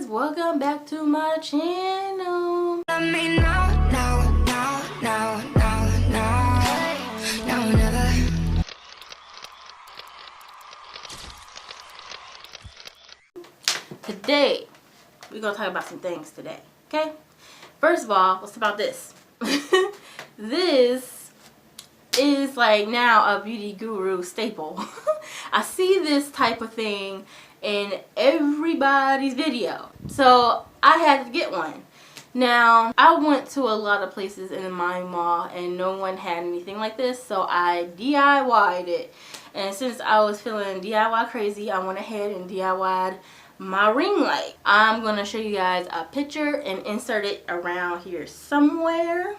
welcome back to my channel. Today we're gonna talk about some things today, okay? First of all, let's talk about this. This is like now a beauty guru staple. I see this type of thing in everybody's video, so I had to get one. Now, I went to a lot of places in my mall and no one had anything like this, so I DIY'd it. And since I was feeling DIY crazy, I went ahead and DIY'd my ring light. I'm gonna show you guys a picture and insert it around here somewhere.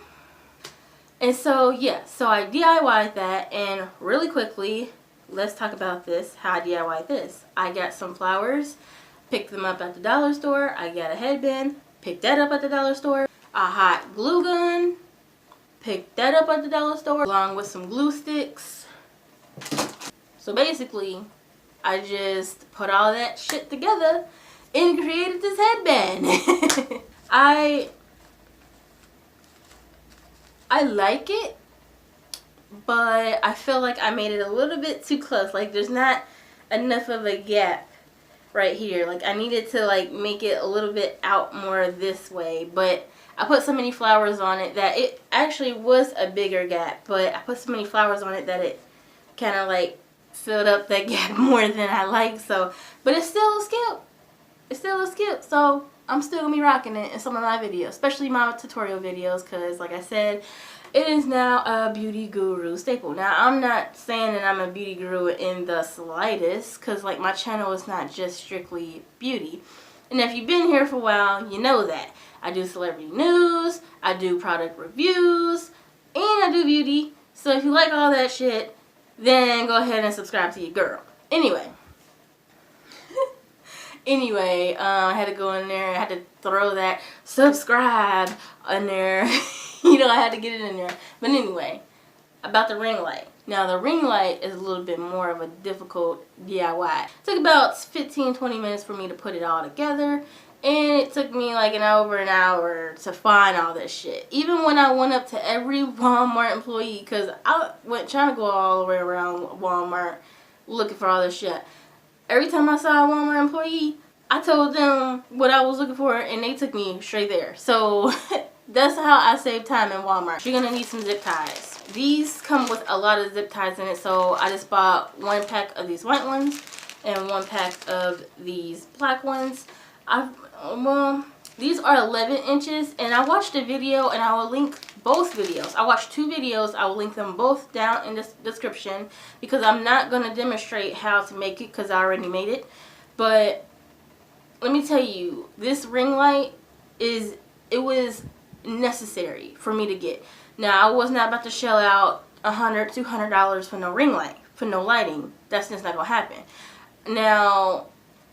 And so yeah, so I DIY'd that, and really quickly, let's talk about this, how I DIY'd this. I got some flowers, picked them up at the dollar store. I got a headband, picked that up at the dollar store. A hot glue gun, picked that up at the dollar store, along with some glue sticks. So basically, I just put all that shit together and created this headband. I like it, but I feel like I made it a little bit too close. Like, there's not enough of a gap right here. Like, I needed to like make it a little bit out more this way, but I put so many flowers on it that it actually was a bigger gap, but I put so many flowers on it that it kind of like filled up that gap more than I like. So, but it's still a skip. It's still a skip. So I'm still gonna be rocking it in some of my videos, especially my tutorial videos, because like I said, it is now a beauty guru staple. Now, I'm not saying that I'm a beauty guru in the slightest, because like my channel is not just strictly beauty. And if you've been here for a while, you know that. I do celebrity news, I do product reviews, and I do beauty. So if you like all that shit, then go ahead and subscribe to your girl. Anyway, I had to go in there. I had to throw that subscribe in there. You know, I had to get it in there. But anyway, about the ring light. Now, the ring light is a little bit more of a difficult DIY. It took about 15-20 minutes for me to put it all together. And it took me like over an hour to find all this shit. Even when I went up to every Walmart employee, because I went trying to go all the way around Walmart looking for all this shit. Every time I saw a Walmart employee, I told them what I was looking for and they took me straight there. So that's how I save time in Walmart. You're going to need some zip ties. These come with a lot of zip ties in it, so I just bought one pack of these white ones and one pack of these black ones. These are 11 inches, and I watched a video, and I will link both videos. I watched two videos. I will link them both down in the description, because I'm not going to demonstrate how to make it because I already made it. But let me tell you, this ring light it was necessary for me to get. Now, I was not about to shell out $100, $200 for no ring light, for no lighting. That's just not going to happen. Now,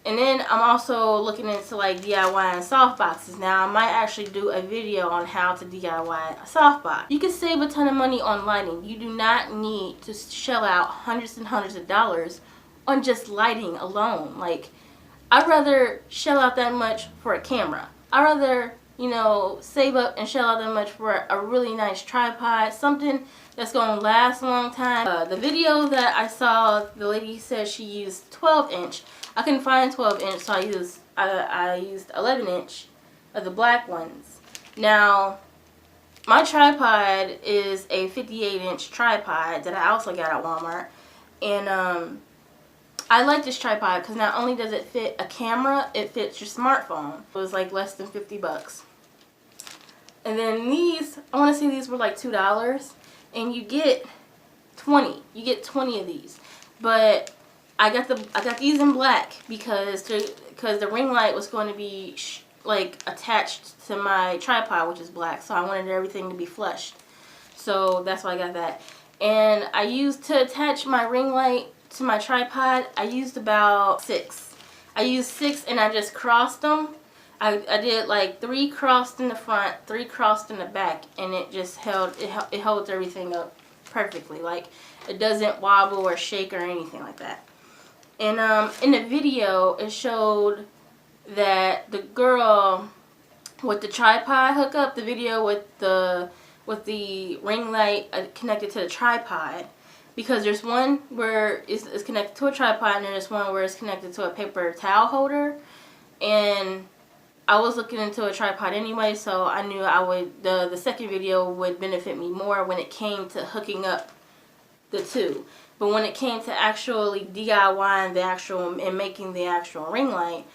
and then I'm also looking into like DIYing softboxes. Now, I might actually do a video on how to DIY a softbox. You can save a ton of money on lighting. You do not need to shell out hundreds and hundreds of dollars on just lighting alone. Like, I'd rather shell out that much for a camera. I'd rather, you know, save up and shell out that much for a really nice tripod, something that's going to last a long time. The video that I saw, the lady said she used 12-inch. I couldn't find 12-inch, so I used 11-inch of the black ones. Now, my tripod is a 58-inch tripod that I also got at Walmart. And I like this tripod because not only does it fit a camera, it fits your smartphone. It was like less than 50 bucks. And then these, I want to say these were like $2. And you get 20. You get 20 of these. But I got these in black because the ring light was going to be like attached to my tripod, which is black. So I wanted everything to be flushed. So that's why I got that. And I used to attach my ring light to my tripod. I used about 6. I used 6 and I just crossed them. I did like 3 crossed in the front, 3 crossed in the back, and it just it holds everything up perfectly. Like, it doesn't wobble or shake or anything like that. And in the video, it showed that the girl with the tripod hookup, the video with the ring light connected to the tripod, because there's one where it's connected to a tripod and there's one where it's connected to a paper towel holder, and I was looking into a tripod anyway, so I knew the second video would benefit me more when it came to hooking up the two. But when it came to actually DIYing and making the actual ring light,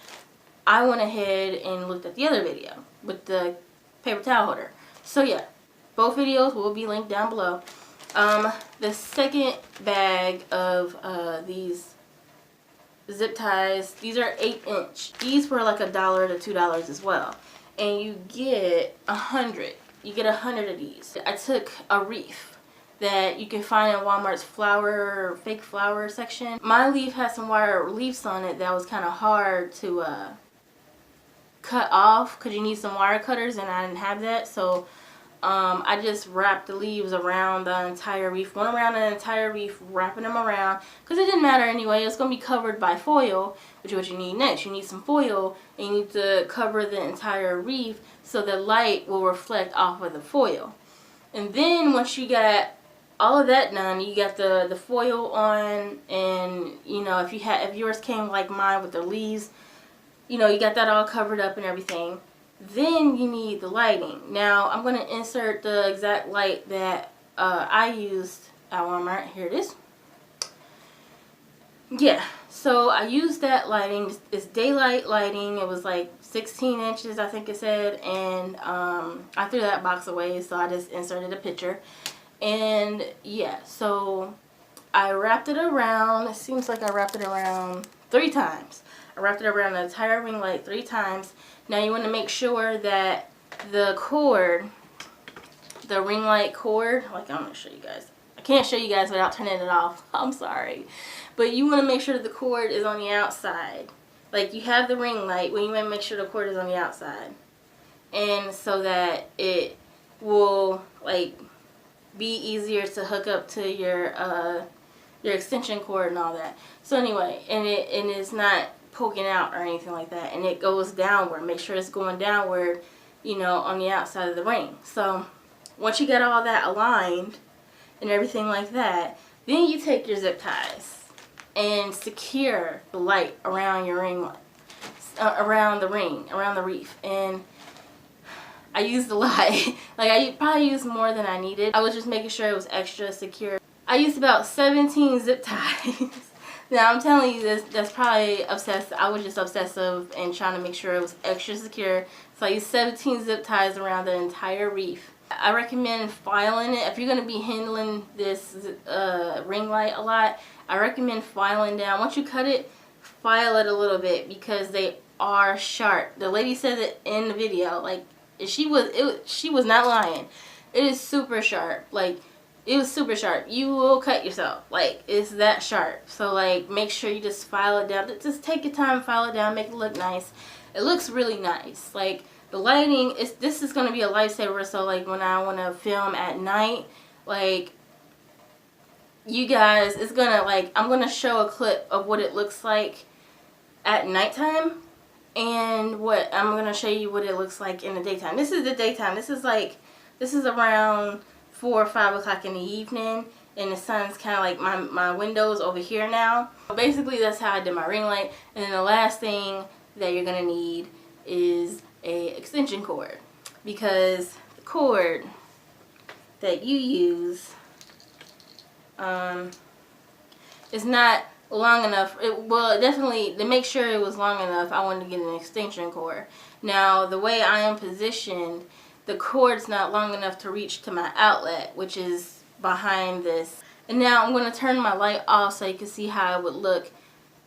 I went ahead and looked at the other video with the paper towel holder. So yeah, both videos will be linked down below. The second bag of these zip ties, these are 8-inch. These were like $1 to $2 as well, and you get 100. You get 100 of these. I took a wreath that you can find in Walmart's fake flower section. My leaf had some wire leaves on it that was kind of hard to cut off because you need some wire cutters, and I didn't have that, so I just wrapped the leaves around the entire wreath. Went around the entire wreath, wrapping them around, because it didn't matter anyway. It's going to be covered by foil, which is what you need next. You need some foil, and you need to cover the entire wreath so the light will reflect off of the foil. And then once you got all of that done, you got the foil on, and you know, if yours came like mine with the leaves, you know, you got that all covered up and everything. Then you need the lighting. Now I'm going to insert the exact light that I used at Walmart. Here it is. Yeah, so I used that lighting. It's daylight lighting. It was like 16 inches, I think it said, and I threw that box away, so I just inserted a picture. And yeah, so I wrapped it around. It seems like I wrapped it around 3 times. I wrapped it around the entire ring light 3 times. Now you want to make sure that the cord, the ring light cord, like I'm going to show you guys. I can't show you guys without turning it off. I'm sorry. But you want to make sure that the cord is on the outside. Like you have the ring light, well, you want to make sure the cord is on the outside. And so that it will like be easier to hook up to your extension cord and all that. So anyway, and it's not poking out or anything like that, and it goes downward. Make sure it's going downward, you know, on the outside of the ring. So once you get all that aligned and everything like that, then you take your zip ties and secure the light around your ring light, around the ring, around the wreath. And I used a lot. Like I probably used more than I needed. I was just making sure it was extra secure. I used about 17 zip ties. Now I'm telling you this, that's probably obsessive. I was just obsessive and trying to make sure it was extra secure. So I used 17 zip ties around the entire wreath. I recommend filing it. If you're going to be handling this ring light a lot, I recommend filing down. Once you cut it, file it a little bit because they are sharp. The lady said it in the video. Like she was not lying. It is super sharp. Like it was super sharp. You will cut yourself. Like, it's that sharp. So, like, make sure you just file it down. Just take your time, file it down, make it look nice. It looks really nice. Like, the lighting, this is going to be a lifesaver. So, like, when I want to film at night, like, you guys, it's going to, like, I'm going to show a clip of what it looks like at nighttime. And I'm going to show you what it looks like in the daytime. This is the daytime. This is around 4 or 5 o'clock in the evening, and the sun's kind of like my window's over here now. Basically, that's how I did my ring light. And then the last thing that you're gonna need is a extension cord, because the cord that you use is not long enough. Well, definitely to make sure it was long enough, I wanted to get an extension cord. Now, the way I am positioned, the cord's not long enough to reach to my outlet, which is behind this. And now I'm going to turn my light off so you can see how it would look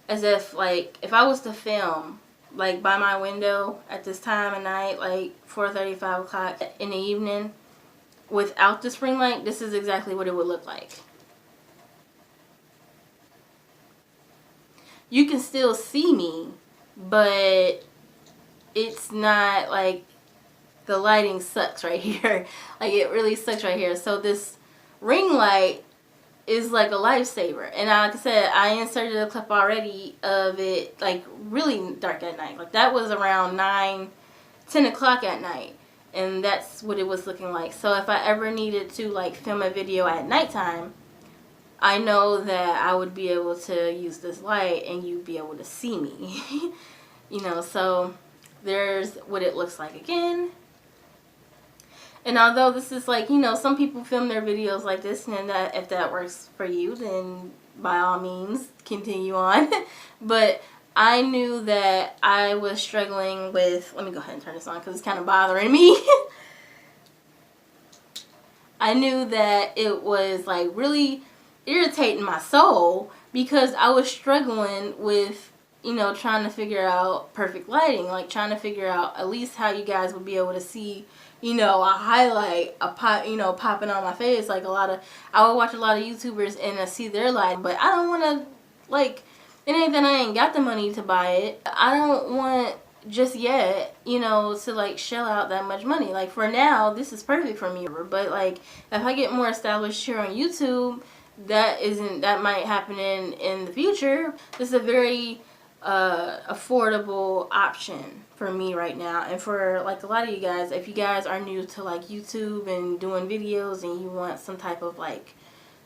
as if, like, if I was to film, like, by my window at this time of night, like 4:30, 5 o'clock in the evening, without this ring light, this is exactly what it would look like. You can still see me, but it's not like, the lighting sucks right here. Like, it really sucks right here. So this ring light is like a lifesaver. And like I said, I inserted a clip already of it like really dark at night. Like that was around 10 o'clock at night, and that's what it was looking like. So if I ever needed to like film a video at nighttime, I know that I would be able to use this light and you'd be able to see me. You know, so there's what it looks like again. And although this is like, you know, some people film their videos like this, and that if that works for you, then by all means continue on. But I knew that I was struggling with, let me go ahead and turn this on because it's kind of bothering me. I knew that it was like really irritating my soul because I was struggling with, you know, trying to figure out perfect lighting, like trying to figure out at least how you guys would be able to see, you know, a highlight, a pop, you know, popping on my face. Like I would watch a lot of YouTubers and I see their light, but I don't want to, like, it ain't that I ain't got the money to buy it. I don't want just yet, you know, to like shell out that much money. Like for now, this is perfect for me. But like if I get more established here on YouTube, that might happen in the future. This is a very affordable option for me right now, and for like a lot of you guys, if you guys are new to like YouTube and doing videos and you want some type of like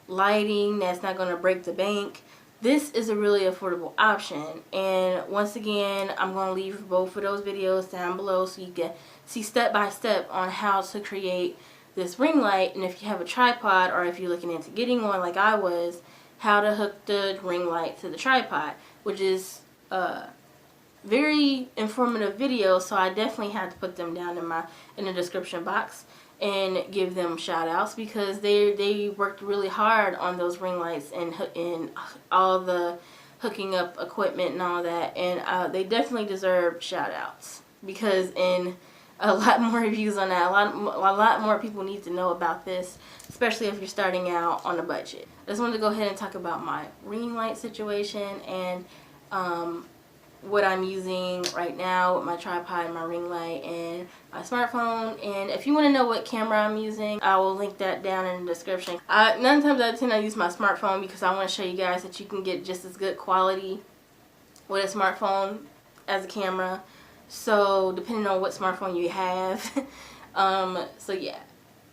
lighting that's not going to break the bank, this is a really affordable option. And once again, I'm going to leave both of those videos down below so you can see step by step on how to create this ring light. And if you have a tripod, or if you're looking into getting one like I was, how to hook the ring light to the tripod, which is very informative video. So I definitely had to put them down in the description box and give them shout outs, because they worked really hard on those ring lights and all the hooking up equipment and all that, and they definitely deserve shout outs, because in a lot more reviews on that, a lot more people need to know about this, especially if you're starting out on a budget. I just wanted to go ahead and talk about my ring light situation and what I'm using right now with my tripod and my ring light and my smartphone. And if you want to know what camera I'm using, I will link that down in the description. 9 times out of 10 I use my smartphone because I want to show you guys that you can get just as good quality with a smartphone as a camera. So depending on what smartphone you have. So yeah,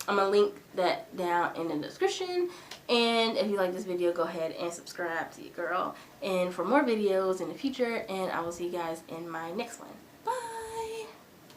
I'm gonna link that down in the description. And if you like this video, go ahead and subscribe to your girl, and for more videos in the future, and I will see you guys in my next one.